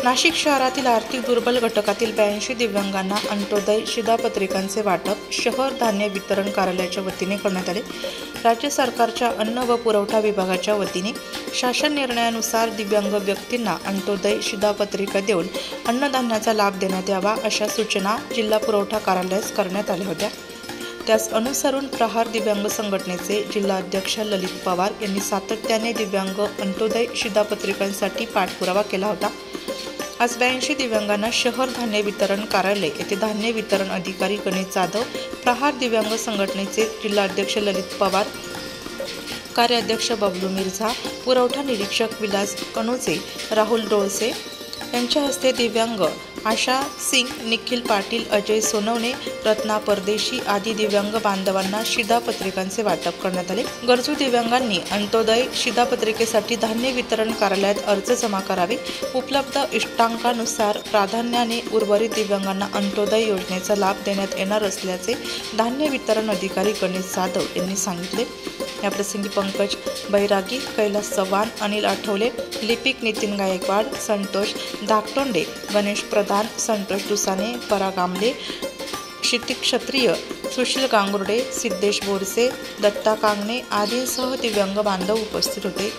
नाशिक शहरातील आर्थिक दुर्बल घटकातील 82 दिव्यांगांना अंत्योदय शिधापत्रिकांचे वाटप शहर धान्य वितरण कार्यालयाच्या वतीने करण्यात आले। राज्य सरकारच्या अन्न व पुरवठा विभागाच्या वतीने शासन निर्णयानुसार दिव्यांग व्यक्तींना अंत्योदय शिधापत्रिका देऊन अन्नधान्याचा लाभ देण्यात यावा अशा सूचना जिल्हा पुरवठा कार्यालयास करण्यात आल्या होत्या। त्यास अनुसरून प्रहार दिव्यांग संघटनेचे जिल्हा अध्यक्ष ललित पवार यांनी सातत्याने दिव्यांग अंत्योदय शिधापत्रिकांसाठी पाठपुरावा केला होता। आज 82 दिव्यांगांना शहर धान्य वितरण कार्यालय येथे धान्य वितरण अधिकारी गणेश जाधव, प्रहार दिव्यांग संघटनेचे जिल्हाध्यक्ष ललित पवार, कार्याध्यक्ष बबलू मिर्झा, पुरवठा निरीक्षक विलास कणोजे, राहुल डोळसे यांच्या हस्ते दिव्यांग आशा सिंग, निखिल पाटील, अजय सोनवणे, रत्ना परदेशी आदी दिव्यांग बांधवांना शिधापत्रिकांचे वाटप करण्यात आले। गरजू दिव्यांगांनी अंत्योदय शिधापत्रिकेसाठी धान्य वितरण कार्यालयात अर्ज जमा करावे। उपलब्ध इष्टांकानुसार प्राधान्याने उर्वरित दिव्यांगांना अंत्योदय योजनेचा लाभ देण्यात येणार असल्याचे धान्य वितरण अधिकारी गणेश जाधव यांनी सांगितले। याप्रसंगी पंकज बैरागी, कैलास चव्हाण, अनिल आठवले, लिपिक नितीन गायकवाड, संतोष धाकटोंडे, गणेश प्रधान, संतोष दुसाने, पराग आमले, क्षितिक क्षत्रिय, सुशील गांगुर्डे, सिद्धेश बोरसे, दत्ता कांगणे आदींसह दिव्यांग बांधव उपस्थित होते।